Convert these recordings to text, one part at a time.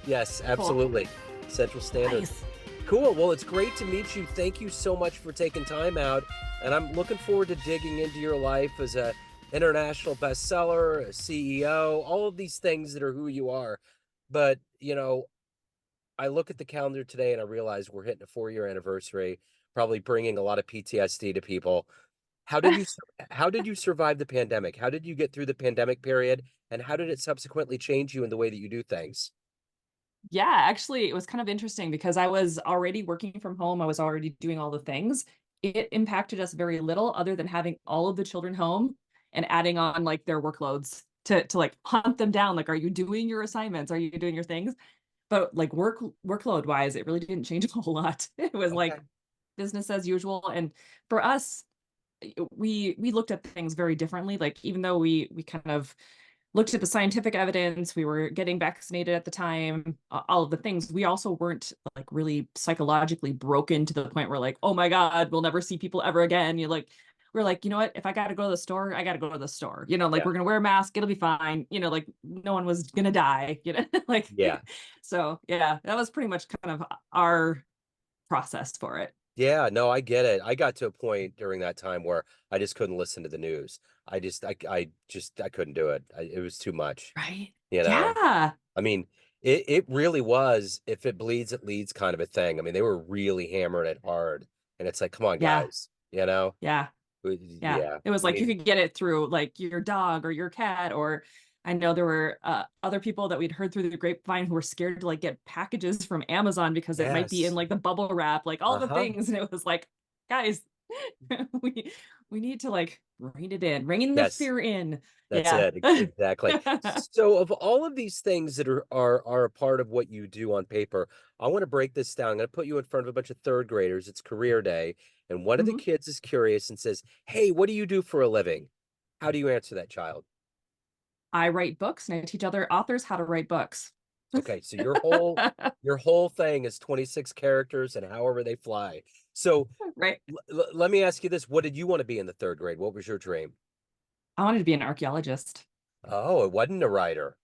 Yes, Cool. absolutely. Central Standard. Nice. Cool. Well, it's great to meet you. Thank you so much for taking time out. And I'm looking forward to digging into your life as a international bestseller, a CEO, all of these things that are who you are. But, I look at the calendar today and I realize we're hitting a 4-year anniversary, probably bringing a lot of PTSD to people. How did you how did you survive the pandemic? How did you get through the pandemic period? And how did it subsequently change you in the way that you do things? Yeah, actually, it was kind of interesting because I was already working from home. I was already doing all the things. It impacted us very little other than having all of the children home and adding on like their workloads to like hunt them down. Like, are you doing your assignments? Are you doing your things? But like workload wise, it really didn't change a whole lot. It was like Okay. business as usual. And for us, we looked at things very differently. Like even though we kind of looked at the scientific evidence, we were getting vaccinated at the time, all of the things, we also weren't like really psychologically broken to the point where like, oh my God, we'll never see people ever again. You're like, we're like, you know what? If I got to go to the store, I got to go to the store. Like Yeah. we're going to wear a mask. It'll be fine. Like no one was going to die, like, Yeah. so yeah, that was pretty much kind of our process for it. Yeah, no, I get it. I got to a point during that time where I just couldn't listen to the news. I couldn't do it. It was too much, Right. you know? Yeah. I mean, it really was, if it bleeds, it leads kind of a thing. I mean, they were really hammering it hard. And it's like, come on, Yeah. guys, you know? Yeah. Yeah. Yeah. It was I like you mean, could get it through like your dog or your cat, or I know there were other people that we'd heard through the grapevine who were scared to like get packages from Amazon because it might be in yes. like the bubble wrap, like all the Uh-huh. things. And it was like, guys, we we need to like rein it in, rein the Yes. fear in. That's Yeah. it. Exactly. So of all of these things that are a part of what you do on paper, I want to break this down. I'm going to put you in front of a bunch of third graders. It's career day, and one of the Mhm. kids is curious and says, "Hey, what do you do for a living?" How do you answer that child? I write books and I teach other authors how to write books. Okay, so your whole thing is 26 characters and however they fly. So Right. let me ask you this. What did you want to be in the third grade? What was your dream? I wanted to be an archaeologist. Oh, it wasn't a writer.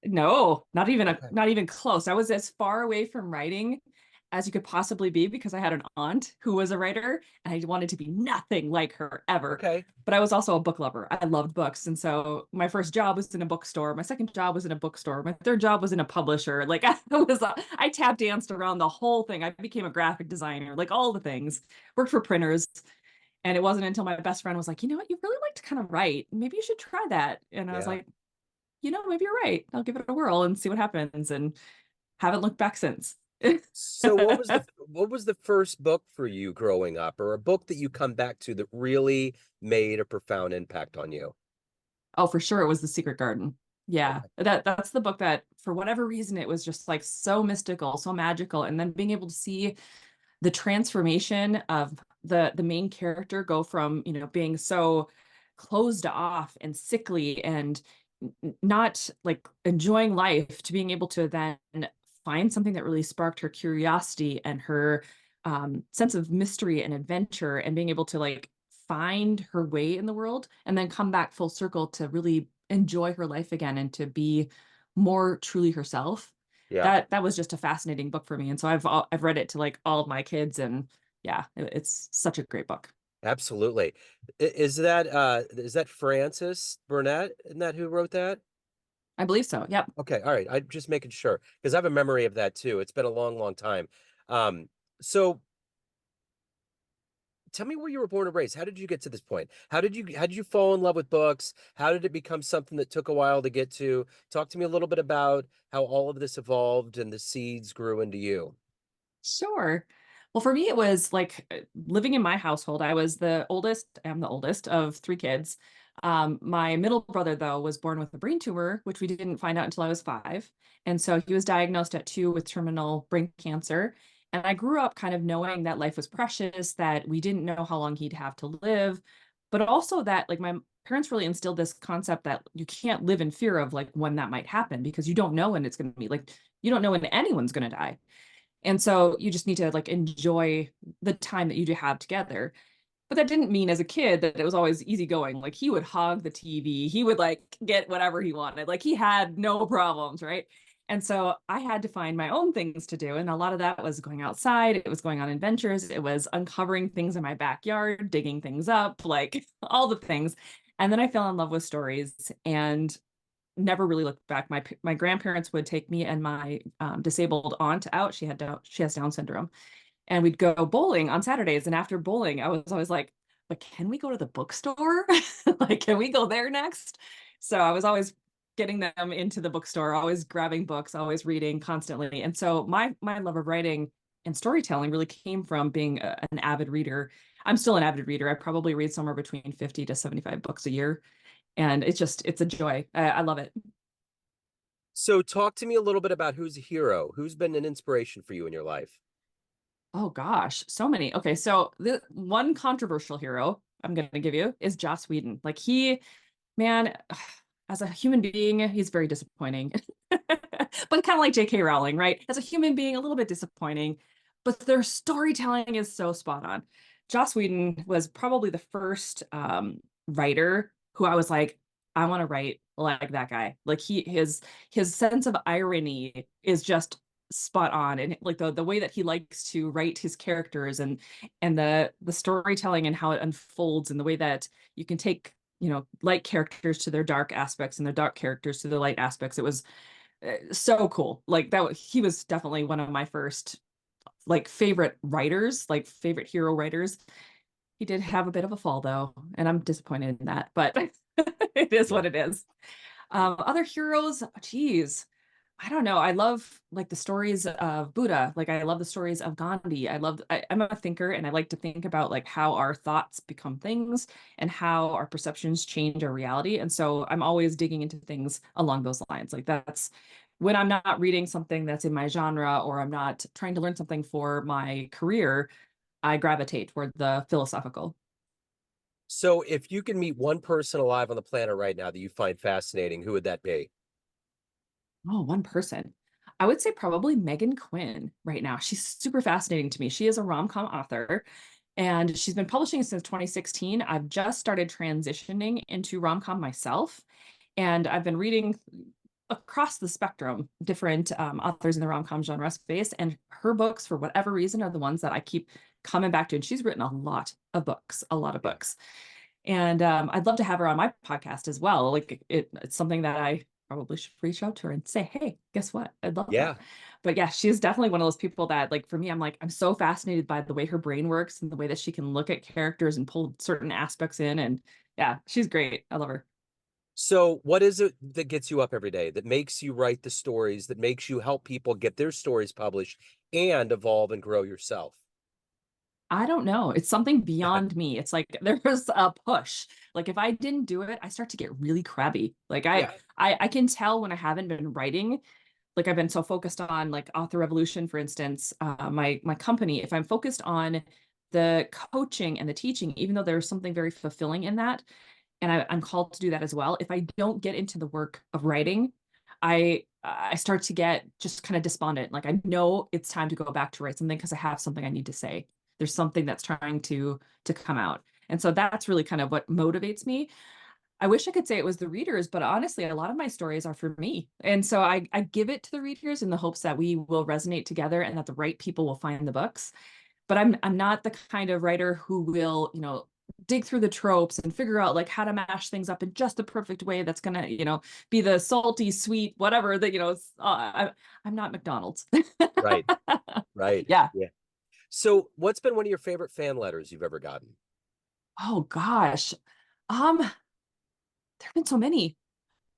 No, Okay. not even close. I was as far away from writing as you could possibly be because I had an aunt who was a writer and I wanted to be nothing like her ever. Okay. But I was also a book lover. I loved books. And so my first job was in a bookstore. My second job was in a bookstore. My third job was in a publisher. Like I tap danced around the whole thing. I became a graphic designer, like all the things. Worked for printers. And it wasn't until my best friend was like, you know what, you really like to kind of write. Maybe you should try that. And I was Yeah. like, maybe you're right. I'll give it a whirl and see what happens. And haven't looked back since. So what was the first book for you growing up, or a book that you come back to that really made a profound impact on you? Oh, for sure, it was The Secret Garden. Yeah, Okay. that's the book that, for whatever reason, it was just like so mystical, so magical, and then being able to see the transformation of the main character go from being so closed off and sickly and not like enjoying life to being able to then find something that really sparked her curiosity and her sense of mystery and adventure, and being able to like find her way in the world and then come back full circle to really enjoy her life again and to be more truly herself. Yeah, That was just a fascinating book for me, and so I've read it to like all of my kids, and yeah, it's such a great book. absolutely. Is that Francis Burnett? Isn't that who wrote that? I believe so. Yep. Okay, all right. I'm just making sure because I have a memory of that too. It's been a long, long time. So tell me where you were born and raised. How did you get to this point? How did you fall in love with books? How did it become something that took a while to get to? Talk to me a little bit about how all of this evolved and the seeds grew into you. Sure. Well, for me, it was like living in my household. I was the oldest, I'm the oldest of three kids. My middle brother, though, was born with a brain tumor, which we didn't find out until I was 5. And so he was diagnosed at 2 with terminal brain cancer. And I grew up kind of knowing that life was precious, that we didn't know how long he'd have to live, but also that like my parents really instilled this concept that you can't live in fear of like when that might happen because you don't know when it's going to be. Like you don't know when anyone's going to die. And so you just need to like enjoy the time that you do have together. But that didn't mean as a kid that it was always easy going. Like he would hog the TV, he would like get whatever he wanted. Like he had no problems, right? And so I had to find my own things to do. And a lot of that was going outside, it was going on adventures, it was uncovering things in my backyard, digging things up, like all the things. And then I fell in love with stories and never really looked back. My grandparents would take me and my disabled aunt out. She has Down syndrome, and we'd go bowling on Saturdays. And after bowling, I was always like, but can we go to the bookstore? Like, can we go there next? So I was always getting them into the bookstore, always grabbing books, always reading constantly. And so my love of writing and storytelling really came from being an avid reader. I'm still an avid reader. I probably read somewhere between 50 to 75 books a year. And it's a joy. I love it. So talk to me a little bit about who's a hero, who's been an inspiration for you in your life. Oh gosh, so many. Okay, so the one controversial hero I'm going to give you is Joss Whedon. Like man, as a human being, he's very disappointing. But kind of like J.K. Rowling, right? As a human being, a little bit disappointing, but their storytelling is so spot on. Joss Whedon was probably the first writer who I was like, I want to write like that guy. Like his sense of irony is just spot on, and like the way that he likes to write his characters and the storytelling and how it unfolds and the way that you can take light characters to their dark aspects and their dark characters to their light aspects. It was so cool. Like that he was definitely one of my first like favorite writers, like favorite hero writers. He did have a bit of a fall though, and I'm disappointed in that, but it is Yeah. what it is. Other heroes, geez, I don't know. I love like the stories of Buddha. Like I love the stories of Gandhi. I'm a thinker and I like to think about like how our thoughts become things and how our perceptions change our reality. And so I'm always digging into things along those lines. Like that's when I'm not reading something that's in my genre or I'm not trying to learn something for my career, I gravitate toward the philosophical. So if you can meet one person alive on the planet right now that you find fascinating, who would that be? Oh, one person. I would say probably Megan Quinn right now. She's super fascinating to me. She is a rom-com author and she's been publishing since 2016. I've just started transitioning into rom-com myself, and I've been reading across the spectrum different authors in the rom-com genre space. And her books, for whatever reason, are the ones that I keep coming back to. And she's written a lot of books, a lot of Yeah. books. And I'd love to have her on my podcast as well. Like it's something that I probably should reach out to her and say, hey, guess what? I'd love Yeah. that. But yeah, she's definitely one of those people that, like, for me, I'm like, I'm so fascinated by the way her brain works and the way that she can look at characters and pull certain aspects in. And yeah, she's great. I love her. So what is it that gets you up every day, that makes you write the stories, that makes you help people get their stories published and evolve and grow yourself? I don't know. It's something beyond me. It's like there's a push. Like if I didn't do it, I start to get really crabby. Like Yeah. I can tell when I haven't been writing. Like I've been so focused on like Author Revolution, for instance, my company. If I'm focused on the coaching and the teaching, even though there's something very fulfilling in that, and I'm called to do that as well. If I don't get into the work of writing, I start to get just kind of despondent. Like I know it's time to go back to write something because I have something I need to say. There's something that's trying to come out. And so that's really kind of what motivates me. I wish I could say it was the readers, but honestly, a lot of my stories are for me. And so I give it to the readers in the hopes that we will resonate together and that the right people will find the books. But I'm not the kind of writer who will, dig through the tropes and figure out like how to mash things up in just the perfect way that's gonna, be the salty, sweet, whatever that, I'm not McDonald's. Right. Right. Yeah. Yeah. So what's been one of your favorite fan letters you've ever gotten? Oh gosh. There have been so many.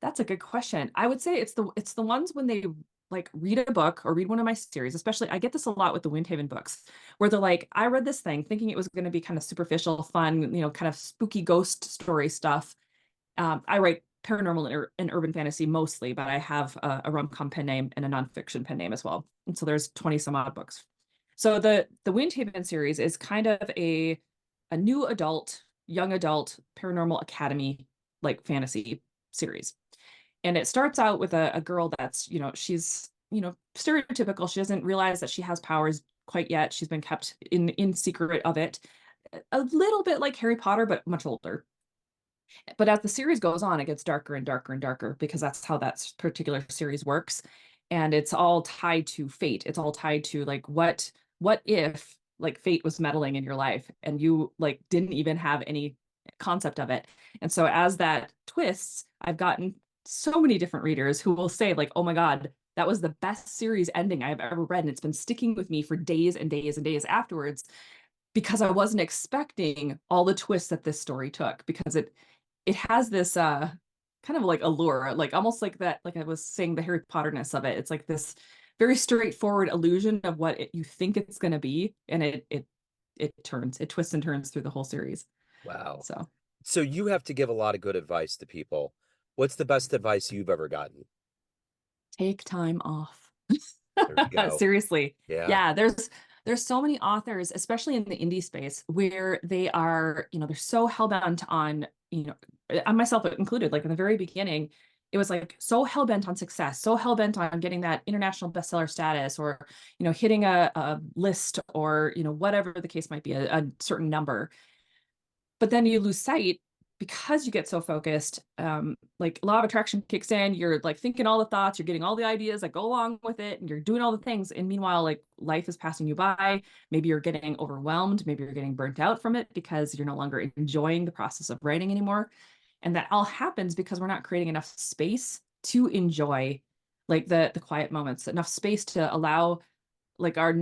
That's a good question. I would say it's the ones when they like read a book or read one of my series, especially I get this a lot with the Windhaven books, where they're like, I read this thing thinking it was going to be kind of superficial, fun, kind of spooky ghost story stuff. I write paranormal and urban fantasy mostly, but I have a rom-com pen name and a nonfiction pen name as well. And so there's 20 some odd books. So the Windhaven series is kind of a new adult, young adult paranormal academy like fantasy series. And it starts out with a girl that's, she's, stereotypical. She doesn't realize that she has powers quite yet. She's been kept in secret of it. A little bit like Harry Potter, but much older. But as the series goes on, it gets darker and darker and darker because that's how that particular series works. and it's all tied to fate. It's all tied to like what if like fate was meddling in your life and you like didn't even have any concept of it. And so as that twists, I've gotten so many different readers who will say like, "Oh my God, that was the best series ending I've ever read, and it's been sticking with me for days and days and days afterwards because I wasn't expecting all the twists that this story took because it has this kind of like allure, like almost like that, like I was saying, the Harry Potterness of it. It's like this very straightforward illusion of what you think it's going to be, and it twists and turns through the whole series. Wow. So So you have to give a lot of good advice to people. What's the best advice you've ever gotten? take time off. There you go. Seriously. Yeah. Yeah, there's so many authors, especially in the indie space, where they are, they're so hell-bent on, I myself included, like in the very beginning, it was like so hell-bent on success, so hell-bent on getting that international bestseller status or, hitting a list or, whatever the case might be, a certain number. But then you lose sight because you get so focused. Like law of attraction kicks in, you're like thinking all the thoughts, you're getting all the ideas that go along with it, and you're doing all the things. And meanwhile, like life is passing you by. Maybe you're getting overwhelmed, maybe you're getting burnt out from it because you're no longer enjoying the process of writing anymore. And that all happens because we're not creating enough space to enjoy like the quiet moments, enough space to allow like our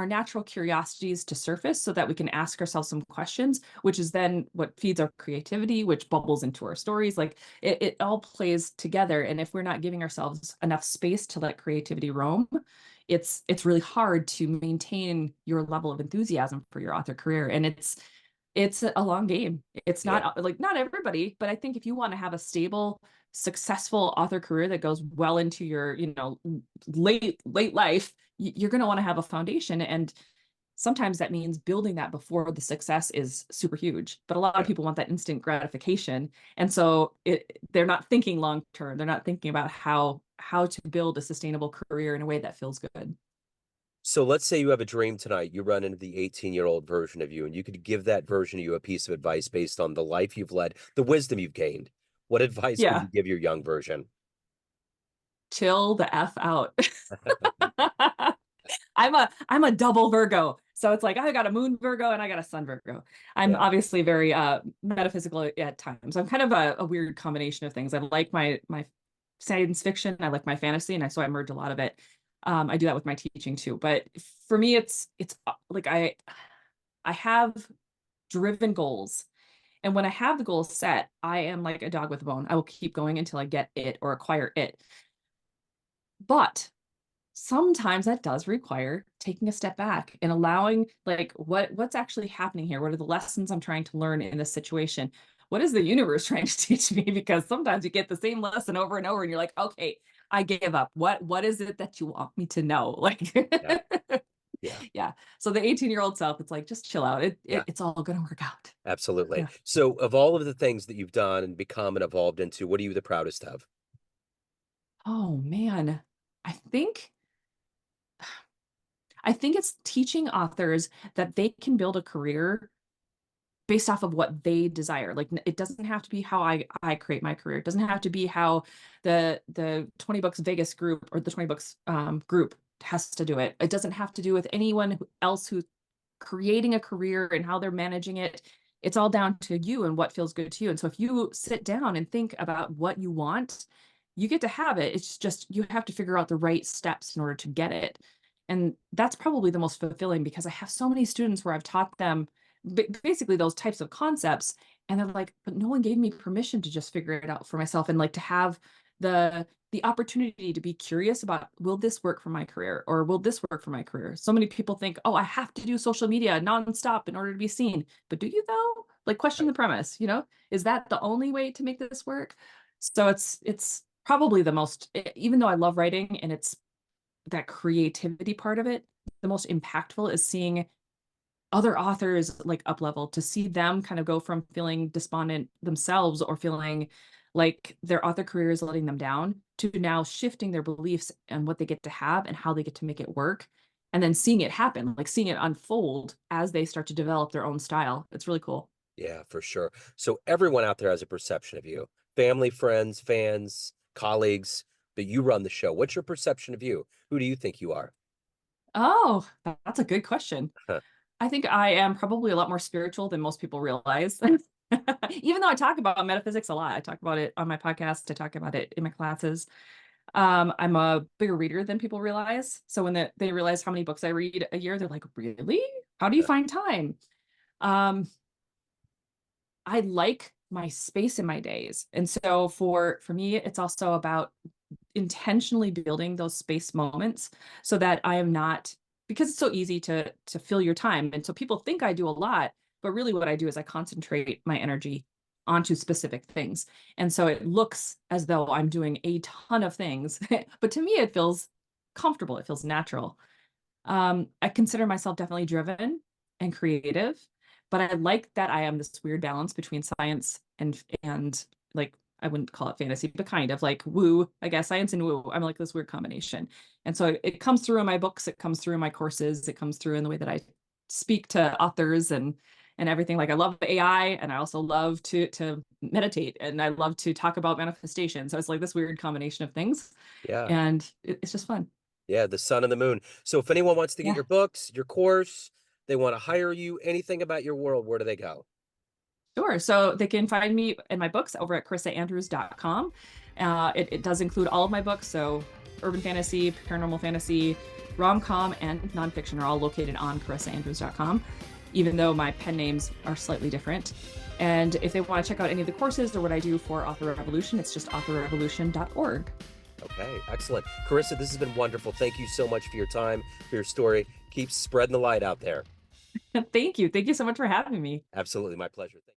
natural curiosities to surface so that we can ask ourselves some questions, which is then what feeds our creativity, which bubbles into our stories. Like it all plays together, and if we're not giving ourselves enough space to let creativity roam, it's really hard to maintain your level of enthusiasm for your author career. And it's a long game. It's Yeah. not like not everybody, but I think if you want to have a stable, successful author career that goes well into your, late life, you're going to want to have a foundation. And sometimes that means building that before the success is super huge. But a lot of Yeah. people want that instant gratification. And so they're not thinking long term. They're not thinking about how to build a sustainable career in a way that feels good. So let's say you have a dream tonight. You run into the 18-year-old version of you, and you could give that version of you a piece of advice based on the life you've led, the wisdom you've gained. What advice would Yeah. you give your young version? Chill the F out. I'm a double Virgo. So it's like I got a moon Virgo and I got a sun Virgo. I'm Yeah. obviously very metaphysical at times. I'm kind of a weird combination of things. I like my science fiction, I like my fantasy, and so I merge a lot of it. I do that with my teaching too. But for me, it's like I have driven goals. And when I have the goals set, I am like a dog with a bone. I will keep going until I get it or acquire it. But sometimes that does require taking a step back and allowing like what's actually happening here. What are the lessons I'm trying to learn in this situation? What is the universe trying to teach me? Because sometimes you get the same lesson over and over and you're like, okay, I gave up. What is it that you want me to know? Like Yeah. Yeah. yeah. So the 18-year-old self, it's like just chill out. Yeah. It's all gonna work out. Absolutely. Yeah. So of all of the things that you've done and become and evolved into, what are you the proudest of? Oh man. I think I think it's teaching authors that they can build a career based off of what they desire. Like it doesn't have to be how I create my career. It doesn't have to be how the 20 Books Vegas group or the 20 Books group has to do it. It doesn't have to do with anyone else who's creating a career and how they're managing it. It's all down to you and what feels good to you. And so if you sit down and think about what you want, you get to have it. It's just you have to figure out the right steps in order to get it. And that's probably the most fulfilling because I have so many students where I've taught them basically those types of concepts, and they're like, but no one gave me permission to just figure it out for myself and like to have the opportunity to be curious about, will this work for my career or will this work for my career? So many people think, oh, I have to do social media nonstop in order to be seen. But do you though? Like question Right. the premise, is that the only way to make this work? So it's probably the most, even though I love writing and it's that creativity part of it, the most impactful is seeing other authors like up level, to see them kind of go from feeling despondent themselves or feeling like their author career is letting them down to now shifting their beliefs and what they get to have and how they get to make it work, and then seeing it happen, like seeing it unfold as they start to develop their own style. It's really cool. Yeah, for sure. So everyone out there has a perception of you. Family, friends, fans, colleagues. but you run the show. What's your perception of you? Who do you think you are? Oh, that's a good question. Huh. I think I am probably a lot more spiritual than most people realize. Even though I talk about metaphysics a lot, I talk about it on my podcast, I talk about it in my classes. I'm a bigger reader than people realize. So when they realize how many books I read a year, they're like, really? How do you Huh. find time? Um, I like my space in my days. And so for me, it's also about intentionally building those space moments so that I am not, because it's so easy to fill your time. And so people think I do a lot, but really what I do is I concentrate my energy onto specific things. And so it looks as though I'm doing a ton of things, but to me it feels comfortable, it feels natural. I consider myself definitely driven and creative, but I like that I am this weird balance between science and like I wouldn't call it fantasy, but kind of like woo, I guess science and woo. I'm like this weird combination. And so it comes through in my books, it comes through in my courses, it comes through in the way that I speak to authors and everything. Like I love AI and I also love to meditate and I love to talk about manifestation. So it's like this weird combination of things Yeah. and it's just fun. Yeah, the sun and the moon. So if anyone wants to get Yeah. your books, your course, they want to hire you, anything about your world, where do they go? Sure. So they can find me and my books over at carissaandrews.com. It does include all of my books. So urban fantasy, paranormal fantasy, rom-com, and nonfiction are all located on carissaandrews.com, even though my pen names are slightly different. And if they want to check out any of the courses or what I do for Author Revolution, it's just authorrevolution.org. Okay, excellent. Carissa, this has been wonderful. Thank you so much for your time, for your story. Keep spreading the light out there. Thank you. Thank you so much for having me. Absolutely, my pleasure.